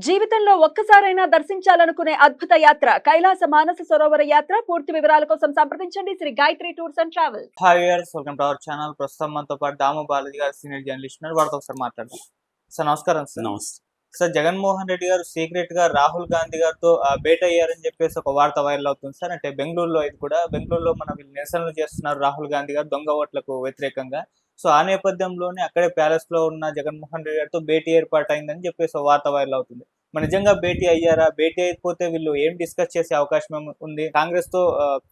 జీవితంలో ఒక్కసారైనా దర్శించాలనుకునే అద్భుత యాత్ర కైలాస మానస సరోవర యాత్ర. పూర్తి వివరాల కోసం సంప్రదించండి Sri Gayatri tours and travels. Hi viewers, welcome to our channel. ప్రస్తుతం మనతో పాటు దాము బాలాజీ గారు సీనియర్ జర్నలిస్ట్ ఉన్నారు. వారితో ఒకసారి మాట్లాడదాం. సార్ నమస్కారం సార్. నమస్తే. సార్, జగన్మోహన్ రెడ్డి గారు సీక్రెట్ గా రాహుల్ గాంధీ గారితో భేటీ అయ్యారని చెప్పేసి ఒక వార్త వైరల్ అవుతుంది సార్. అంటే బెంగళూరులో ఇది కూడా బెంగళూరులో మన వీళ్ళు నిరసనలు చేస్తున్నారు రాహుల్ గాంధీ గారు దొంగ ఓట్లకు వ్యతిరేకంగా. సో ఆ నేపథ్యంలోనే అక్కడే ప్యాలెస్ లో ఉన్న జగన్మోహన్ రెడ్డి గారితో భేటీ ఏర్పాటు అయిందని చెప్పేసి ఒక వార్త వైరల్ అవుతుంది. మరి నిజంగా భేటీ అయ్యారా? భేటీ అయిపోతే వీళ్ళు ఏం డిస్కస్ చేసే అవకాశం ఉంది? కాంగ్రెస్ తో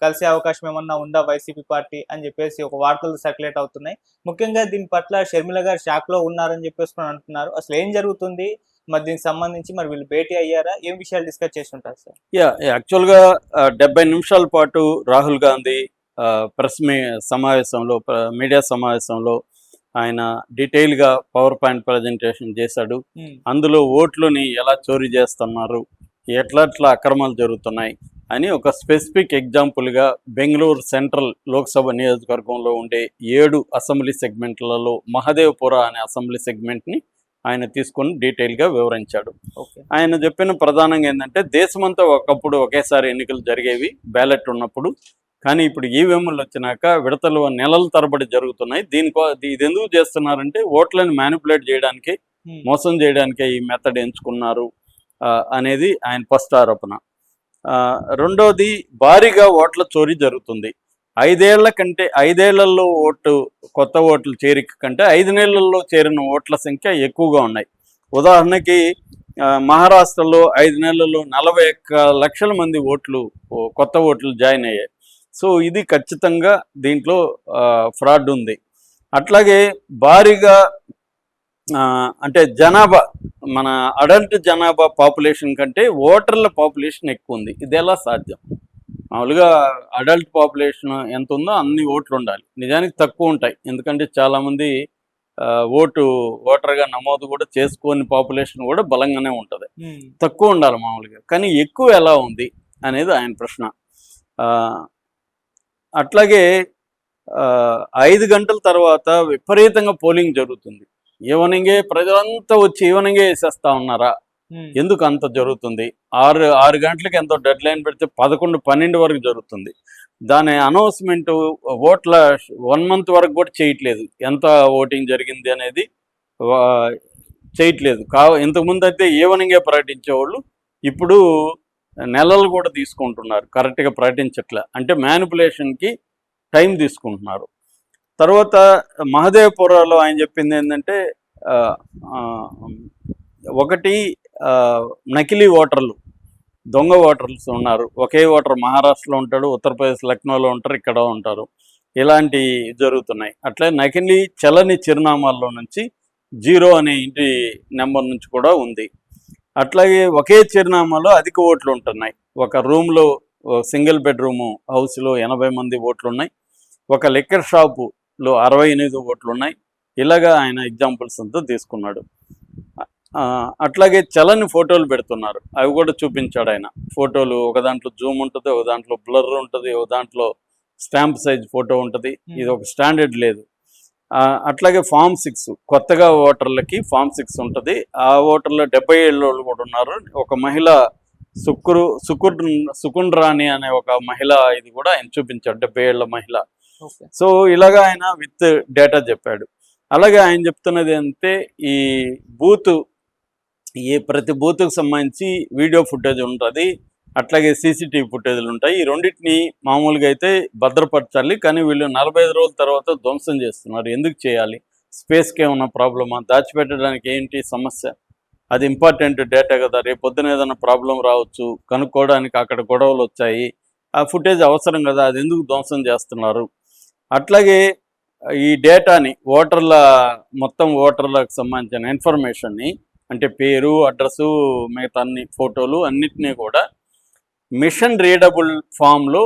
కలిసే అవకాశం ఏమన్నా ఉందా వైసీపీ పార్టీ అని చెప్పేసి ఒక వార్తలు సర్క్యులేట్ అవుతున్నాయి. ముఖ్యంగా దీని పట్ల షర్మిల గారు షాక్ లో ఉన్నారని చెప్పేసి అంటున్నారు. అసలు ఏం జరుగుతుంది? మరి దీనికి సంబంధించి మరి వీళ్ళు భేటీ అయ్యారా? ఏం విషయాలు డిస్కస్ చేసి ఉంటారు సార్? యాక్చువల్గా 70 నిమిషాల పాటు రాహుల్ గాంధీ ప్రెస్ సమావేశంలో మీడియా సమావేశంలో ఆయన డీటెయిల్గా పవర్ పాయింట్ ప్రజెంటేషన్ చేశాడు. అందులో ఓట్లని ఎలా చోరీ చేస్తున్నారు, ఎట్లా అక్రమాలు జరుగుతున్నాయి అని ఒక స్పెసిఫిక్ ఎగ్జాంపుల్గా బెంగళూరు సెంట్రల్ లోక్సభ నియోజకవర్గంలో ఉండే 7 అసెంబ్లీ సెగ్మెంట్లలో మహదేవ్పుర అనే అసెంబ్లీ సెగ్మెంట్ని ఆయన తీసుకొని డీటెయిల్గా వివరించాడు. ఆయన చెప్పిన ప్రధానంగా ఏంటంటే, దేశమంతా ఒకప్పుడు ఒకేసారి ఎన్నికలు జరిగేవి బ్యాలెట్ ఉన్నప్పుడు, కానీ ఇప్పుడు ఈవీఎంలు వచ్చినాక విడతలు నెలల తరబడి జరుగుతున్నాయి. ఇది ఎందుకు చేస్తున్నారంటే ఓట్లను మ్యానిపులేట్ చేయడానికి, మోసం చేయడానికే ఈ మెథడ్ ఎంచుకున్నారు అనేది ఆయన ఫస్ట్ ఆరోపణ. రెండోది, భారీగా ఓట్ల చోరీ జరుగుతుంది. 5 ఏళ్లలో కొత్త ఓట్ల చేరిక కంటే 5 నెలల్లో చేరిన ఓట్ల సంఖ్య ఎక్కువగా ఉన్నాయి. ఉదాహరణకి మహారాష్ట్రలో 5 నెలల్లో 41 లక్షల మంది కొత్త ఓట్లు జాయిన్ అయ్యాయి. సో ఇది ఖచ్చితంగా దీంట్లో ఫ్రాడ్ ఉంది. అట్లాగే భారీగా అంటే జనాభా, మన అడల్ట్ జనాభా పాపులేషన్ కంటే ఓటర్ల పాపులేషన్ ఎక్కువ ఉంది. ఇది ఎలా సాధ్యం? మామూలుగా అడల్ట్ పాపులేషన్ ఎంత ఉందో అన్ని ఓట్లు ఉండాలి. నిజానికి తక్కువ ఉంటాయి, ఎందుకంటే చాలామంది ఓటర్గా నమోదు కూడా చేసుకోని పాపులేషన్ కూడా బలంగానే ఉంటుంది. తక్కువ ఉండాలి మామూలుగా, కానీ ఎక్కువ ఎలా ఉంది అనేది ఆయన ప్రశ్న. అట్లాగే 5 గంటల తర్వాత విపరీతంగా పోలింగ్ జరుగుతుంది. ఈవెనింగే ప్రజలంతా వచ్చి ఈవెనింగే వేసేస్తా ఉన్నారా? ఎందుకు అంత జరుగుతుంది? 6 గంటలకి ఎంతో డెడ్ లైన్ పెడితే 11-12 వరకు జరుగుతుంది. దాని అనౌన్స్మెంట్ ఓట్ల 1 మంత్ వరకు కూడా చేయట్లేదు, ఎంత ఓటింగ్ జరిగింది అనేది చేయట్లేదు. ఇంతకుముందు అయితే ఈవెనింగే ప్రకటించేవాళ్ళు, ఇప్పుడు నెలలు కూడా తీసుకుంటున్నారు, కరెక్ట్గా ప్రకటించట్లే. అంటే మ్యానిపులేషన్కి టైం తీసుకుంటున్నారు. తర్వాత మహదేవ్పురాలో ఆయన చెప్పింది ఏంటంటే, ఒకటి నకిలీ ఓటర్లు, దొంగ ఓటర్స్ ఉన్నారు. ఒకే ఓటర్ మహారాష్ట్రలో ఉంటాడు, ఉత్తరప్రదేశ్ లక్నోలో ఉంటారు, ఇక్కడ ఉంటారు. ఇలాంటి జరుగుతున్నాయి. అట్లే నకిలీ చలని చిరునామాల్లో నుంచి 0 అనే ఇంటి నెంబర్ నుంచి కూడా ఉంది. అట్లాగే ఒకే చిరునామాలో అధిక ఓట్లు ఉంటున్నాయి. ఒక రూమ్లో, సింగిల్ బెడ్రూము హౌస్లో 80 మంది ఓట్లు ఉన్నాయి. ఒక లిక్కర్ షాపులో 68 ఓట్లు ఉన్నాయి. ఇలాగా ఆయన ఎగ్జాంపుల్స్ అంతా తీసుకున్నాడు. అట్లాగే చలని ఫోటోలు పెడుతున్నారు, అవి కూడా చూపించాడు ఆయన. ఫోటోలు ఒక దాంట్లో జూమ్ ఉంటుంది, ఒక దాంట్లో బ్లర్ ఉంటుంది, ఒక దాంట్లో స్టాంప్ సైజ్ ఫోటో ఉంటుంది. ఇది ఒక స్టాండర్డ్ లేదు. అట్లాగే ఫామ్ 6, కొత్తగా ఓటర్లకి ఫామ్ 6 ఉంటుంది. ఆ ఓటర్లో 70 ఏళ్ళు కూడా ఉన్నారు. ఒక మహిళ సుకుండ్రాణి అనే ఒక మహిళ, ఇది కూడా ఆయన చూపించాడు, 70 ఏళ్ల మహిళ. సో ఇలాగా ఆయన విత్ డేటా చెప్పాడు. అలాగే ఆయన చెప్తున్నది అంటే, ప్రతి బూత్కు సంబంధించి వీడియో ఫుటేజ్ ఉంటుంది, అట్లాగే సీసీటీవీ ఫుటేజ్లు ఉంటాయి. ఈ రెండింటిని మామూలుగా అయితే భద్రపరచాలి, కానీ వీళ్ళు 45 రోజుల తర్వాత ధ్వంసం చేస్తున్నారు. ఎందుకు చేయాలి? స్పేస్కి ఏమన్నా ప్రాబ్లమా? దాచిపెట్టడానికి ఏంటి సమస్య? అది ఇంపార్టెంట్ డేటా కదా, రేపు పొద్దున ఏదైనా ప్రాబ్లం రావచ్చు, కనుక్కోవడానికి అక్కడ గొడవలు వచ్చాయి, ఆ ఫుటేజ్ అవసరం కదా, అది ఎందుకు ధ్వంసం చేస్తున్నారు? అట్లాగే ఈ డేటాని మొత్తం ఓటర్లకు సంబంధించిన ఇన్ఫర్మేషన్ని, అంటే పేరు, అడ్రస్సు, మిగతా అన్ని ఫోటోలు అన్నిటినీ కూడా మిషన్ రీడబుల్ ఫామ్లో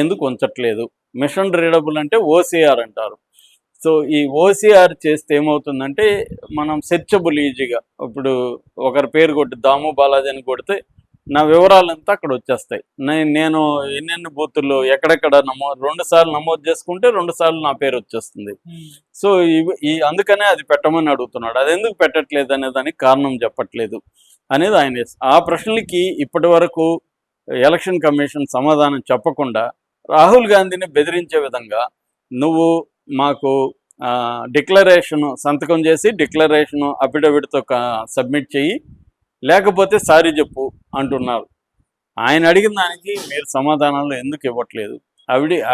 ఎందుకు ఉంచట్లేదు? మిషన్ రీడబుల్ అంటే ఓసీఆర్ అంటారు. సో ఈ ఓసీఆర్ చేస్తే ఏమవుతుందంటే, మనం సెర్చబుల్ ఈజీగా, ఇప్పుడు ఒకరి పేరు కొట్టి దాము బాలాజీ అని కొడితే నా వివరాలంతా అక్కడ వచ్చేస్తాయి. నేను ఎన్నెన్ని బూతుల్లో ఎక్కడెక్కడ 2 సార్లు నమోదు చేసుకుంటే 2 సార్లు నా పేరు వచ్చేస్తుంది. సో అందుకనే అది పెట్టమని అడుగుతున్నాడు. అది ఎందుకు పెట్టట్లేదు అనే దానికి కారణం చెప్పట్లేదు అనేది ఆయన. ఆ ప్రశ్నలకి ఇప్పటి వరకు ఎలక్షన్ కమిషన్ సమాధానం చెప్పకుండా రాహుల్ గాంధీని బెదిరించే విధంగా నువ్వు మాకు డిక్లరేషన్ సంతకం చేసి డిక్లరేషన్ అఫిడవిట్తో సబ్మిట్ చెయ్యి, లేకపోతే సారీ చెప్పు అంటున్నారు. ఆయన అడిగిన దానికి మీరు సమాధానాలు ఎందుకు ఇవ్వట్లేదు?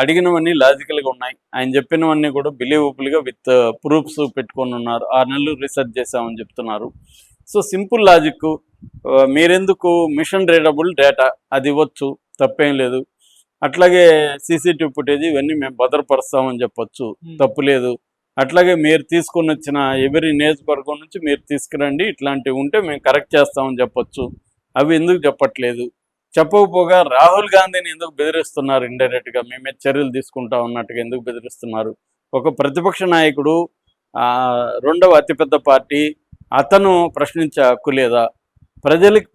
అడిగినవన్నీ లాజికల్గా ఉన్నాయి. ఆయన చెప్పినవన్నీ కూడా బిలీవబుల్గా విత్ ప్రూఫ్స్ పెట్టుకొని ఉన్నారు. 6 నెలలు రీసెర్చ్ చేసామని చెప్తున్నారు. సో సింపుల్ లాజిక్, మీరెందుకు మిషన్ రీడబుల్ డేటా అది ఇవ్వచ్చు, తప్పేం లేదు. అట్లాగే సీసీటీవీ ఫుటేజ్ ఇవన్నీ మేము భద్రపరుస్తామని చెప్పొచ్చు, తప్పు లేదు. అట్లాగే మీరు తీసుకొని వచ్చిన ఎవరి నియోజకవర్గం నుంచి మీరు తీసుకురండి, ఇట్లాంటివి ఉంటే మేము కరెక్ట్ చేస్తామని చెప్పొచ్చు. అవి ఎందుకు చెప్పట్లేదు? చెప్పకపోగా రాహుల్ గాంధీని ఎందుకు బెదిరిస్తున్నారు? ఇండైరెక్ట్గా మేమే చర్యలు తీసుకుంటా ఉన్నట్టుగా ఎందుకు బెదిరిస్తున్నారు? ఒక ప్రతిపక్ష నాయకుడు, రెండవ అతిపెద్ద పార్టీ, అతను ప్రశ్నించే హక్కు లేదా?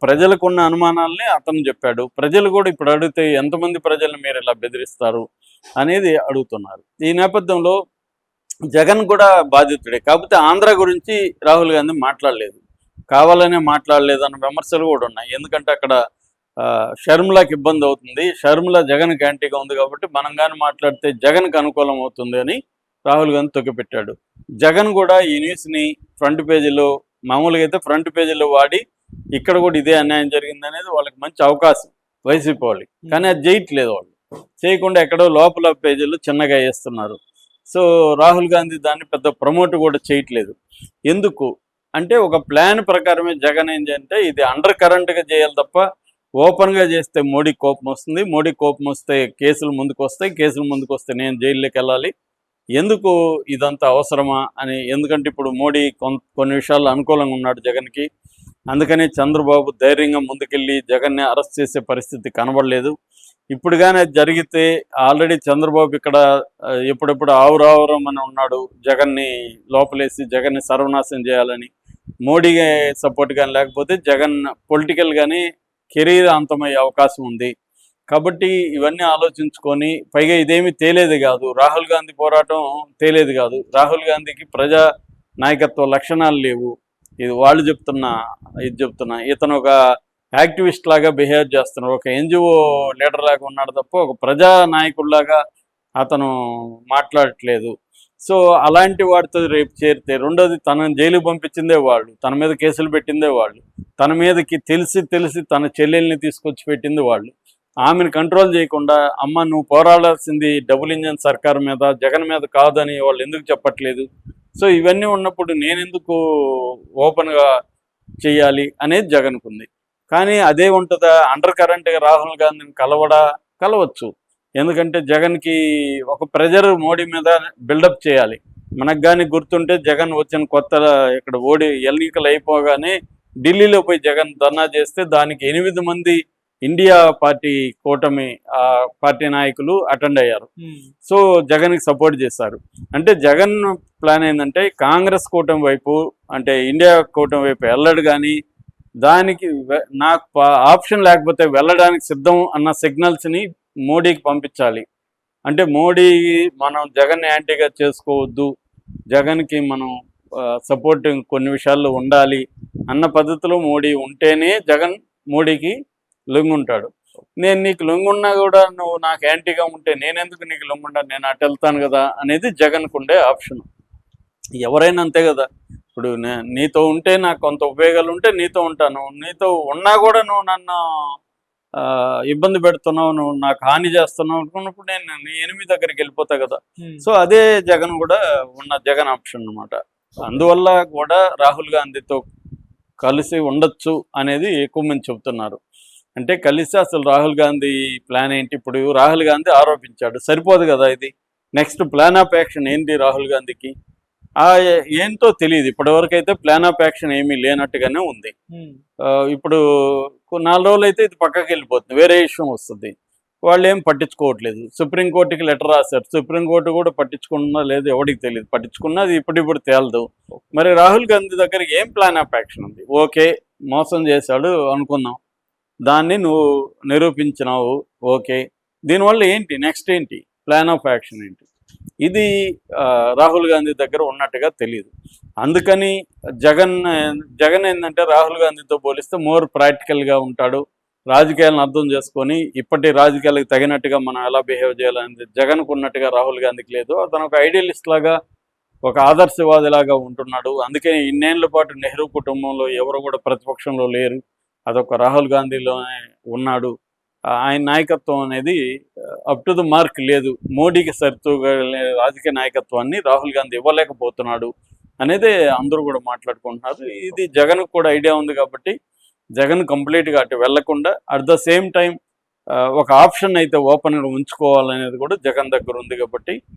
ప్రజలకు ఉన్న అనుమానాలని అతను చెప్పాడు. ప్రజలు కూడా ఇప్పుడు అడిగితే ఎంతమంది ప్రజలను మీరు ఇలా బెదిరిస్తారు అనేది అడుగుతున్నారు. ఈ నేపథ్యంలో జగన్ కూడా బాధితుడే. కాకపోతే ఆంధ్ర గురించి రాహుల్ గాంధీ మాట్లాడలేదు, కావాలనే మాట్లాడలేదు అన్న విమర్శలు కూడా ఉన్నాయి. ఎందుకంటే అక్కడ షర్మిలాకి ఇబ్బంది అవుతుంది, షర్మిల జగన్కి యాంటీగా ఉంది కాబట్టి మనం కానీ మాట్లాడితే జగన్కి అనుకూలం అవుతుంది అని రాహుల్ గాంధీ తొక్కిపెట్టాడు. జగన్ కూడా ఈ న్యూస్ని ఫ్రంట్ పేజీలో, మామూలుగా అయితే ఫ్రంట్ పేజీలో వాడి ఇక్కడ కూడా ఇదే అన్యాయం జరిగింది అనేది వాళ్ళకి మంచి అవకాశం వైసీపీ వాళ్ళకి, కానీ అది చేయట్లేదు. వాళ్ళు చేయకుండా ఎక్కడో లోపల పేజీలు చిన్నగా వేస్తున్నారు. సో రాహుల్ గాంధీ దాన్ని పెద్ద ప్రమోట్ కూడా చేయట్లేదు. ఎందుకు అంటే ఒక ప్లాన్ ప్రకారమే జగన్ ఏం చేయంటే ఇది అండర్ కరెంట్గా చేయాలి తప్ప ఓపెన్గా చేస్తే మోడీ కోపం వస్తుంది, మోడీ కోపం వస్తే కేసులు ముందుకు వస్తాయి, కేసులు ముందుకు వస్తే నేను జైల్లోకి వెళ్ళాలి, ఎందుకు ఇదంతా అవసరమా అని. ఎందుకంటే ఇప్పుడు మోడీ కొన్ని విషయాల్లో అనుకూలంగా ఉన్నాడు జగన్కి, అందుకని చంద్రబాబు ధైర్యంగా ముందుకెళ్ళి జగన్ని అరెస్ట్ చేసే పరిస్థితి కనబడలేదు. ఇప్పుడు కానీ అది జరిగితే ఆల్రెడీ చంద్రబాబు ఇక్కడ ఎప్పుడెప్పుడు ఆవురావురం అని ఉన్నాడు, జగన్ని లోపలేసి జగన్ని సర్వనాశనం చేయాలని. మోడీ సపోర్ట్ కానీ లేకపోతే జగన్ పొలిటికల్ కానీ కెరీర్ అంతమయ్యే అవకాశం ఉంది. కాబట్టి ఇవన్నీ ఆలోచించుకొని, పైగా ఇదేమీ తేలేది కాదు, రాహుల్ గాంధీ పోరాటం తేలేది కాదు. రాహుల్ గాంధీకి ప్రజా నాయకత్వ లక్షణాలు లేవు. ఇది వాళ్ళు చెప్తున్నా ఇతను ఒక యాక్టివిస్ట్ లాగా బిహేవ్ చేస్తున్నాడు, ఒక ఎన్జిఓ లీడర్ లాగా ఉన్నాడు తప్ప ఒక ప్రజా నాయకుడిలాగా అతను మాట్లాడట్లేదు. సో అలాంటి వాడితో రేపు చేరితే, రెండోది తనని జైలుకి పంపించిందే వాళ్ళు, తన మీద కేసులు పెట్టిందే వాళ్ళు, తన మీదకి తెలిసి తన చెల్లెల్ని తీసుకొచ్చి పెట్టింది వాళ్ళు. ఆమెను కంట్రోల్ చేయకుండా అమ్మ నువ్వు పోరాడాల్సింది డబుల్ ఇంజన్ సర్కార్ మీద, జగన్ మీద కాదని వాళ్ళు ఎందుకు చెప్పట్లేదు? సో ఇవన్నీ ఉన్నప్పుడు నేనెందుకు ఓపెన్గా చేయాలి అనేది జగన్కు ఉంది. కానీ అదే ఉంటుందా? అండర్ కరెంట్గా రాహుల్ గాంధీని కలవచ్చు. ఎందుకంటే జగన్కి ఒక ప్రెజర్ మోడీ మీద బిల్డప్ చేయాలి. మనకు కానీ గుర్తుంటే జగన్ వచ్చిన కొత్త ఇక్కడ ఎన్నికలు అయిపోగానే ఢిల్లీలో పోయి జగన్ ధర్నా చేస్తే దానికి 8 మంది ఇండియా పార్టీ కూటమి పార్టీ నాయకులు అటెండ్ అయ్యారు. సో జగన్కి సపోర్ట్ చేశారు. అంటే జగన్ ప్లాన్ ఏంటంటే కాంగ్రెస్ కూటమి వైపు, అంటే ఇండియా కూటమి వైపు వెళ్ళడు, కానీ దానికి నాకు ఆప్షన్ లేకపోతే వెళ్ళడానికి సిద్ధం అన్న సిగ్నల్స్ని మోడీకి పంపించాలి. అంటే మోడీ మనం జగన్ యాంటీగా చేసుకోవద్దు, జగన్కి మనం సపోర్టింగ్ కొన్ని విషయాల్లో ఉండాలి అన్న పద్ధతిలో మోడీ ఉంటేనే జగన్ మోడీకి లొంగుంటాడు. నేను నీకు లొంగున్నా కూడా నువ్వు నాకు యాంటీగా ఉంటే నేనెందుకు నీకు లొంగుంటా, నేను అటు వెళ్తాను కదా అనేది జగన్కు ఉండే ఆప్షన్. ఎవరైనా అంతే కదా. ఇప్పుడు నీతో ఉంటే నాకు కొంత ఉపయోగాలు ఉంటే నీతో ఉంటాను, నీతో ఉన్నా కూడా నువ్వు నన్ను ఇబ్బంది పెడుతున్నావు, నువ్వు నాకు హాని చేస్తున్నావు అనుకున్నప్పుడు నేను నీ ఎనిమి దగ్గరికి వెళ్ళిపోతా కదా. సో అదే జగన్ కూడా ఉన్న జగన్ ఆప్షన్ అన్నమాట. అందువల్ల కూడా రాహుల్ గాంధీతో కలిసి ఉండొచ్చు అనేది ఎక్కువ మంది చెబుతున్నారు. అంటే కలిసి అసలు రాహుల్ గాంధీ ప్లాన్ ఏంటి? ఇప్పుడు రాహుల్ గాంధీ ఆరోపించాడు, సరిపోదు కదా ఇది. నెక్స్ట్ ప్లాన్ ఆఫ్ యాక్షన్ ఏంటి రాహుల్ గాంధీకి? ఏంటో తెలియదు. ఇప్పటివరకు అయితే ప్లాన్ ఆఫ్ యాక్షన్ ఏమీ లేనట్టుగానే ఉంది. ఇప్పుడు 4 రోజులు అయితే ఇది పక్కకి వెళ్ళిపోతుంది, వేరే విషయం వస్తుంది. వాళ్ళు ఏం పట్టించుకోవట్లేదు. సుప్రీంకోర్టుకి లెటర్ రాశారు, సుప్రీంకోర్టు కూడా పట్టించుకున్నా లేదు ఎవరికి తెలియదు. పట్టించుకున్నా అది ఇప్పుడు తేలదు. మరి రాహుల్ గాంధీ దగ్గరికి ఏం ప్లాన్ ఆఫ్ యాక్షన్ ఉంది? ఓకే మోసం చేశాడు అనుకుందాం, దాన్ని నువ్వు నిరూపించినావు, ఓకే. దీనివల్ల ఏంటి నెక్స్ట్ ఏంటి ప్లాన్ ఆఫ్ యాక్షన్ ఏంటి? ఇది రాహుల్ గాంధీ దగ్గర ఉన్నట్టుగా తెలియదు. అందుకని జగన్ ఏంటంటే రాహుల్ గాంధీతో పోలిస్తే మోర్ ప్రాక్టికల్గా ఉంటాడు. రాజకీయాలను అర్థం చేసుకొని ఇప్పటి రాజకీయాలకు తగినట్టుగా మనం ఎలా బిహేవ్ చేయాలనేది జగన్కు ఉన్నట్టుగా రాహుల్ గాంధీకి లేదు. అతను ఒక ఐడియలిస్ట్ లాగా, ఒక ఆదర్శవాదిలాగా ఉంటున్నాడు. అందుకే ఇన్నేళ్ల పాటు నెహ్రూ కుటుంబంలో ఎవరు కూడా ప్రతిపక్షంలో లేరు. అదొక రాహుల్ గాంధీలోనే ఉన్నాడు. ఆయన నాయకత్వం అనేది అప్ టు ద మార్క్ లేదు. మోడీకి సరితూగా రాజకీయ నాయకత్వాన్ని రాహుల్ గాంధీ ఇవ్వలేకపోతున్నాడు అనేది అందరూ కూడా మాట్లాడుకుంటున్నారు. ఇది జగన్కు కూడా ఐడియా ఉంది కాబట్టి జగన్ కంప్లీట్గా అటు వెళ్లకుండా అట్ ద సేమ్ టైం ఒక ఆప్షన్ అయితే ఓపెన్గా ఉంచుకోవాలనేది కూడా జగన్ దగ్గర ఉంది కాబట్టి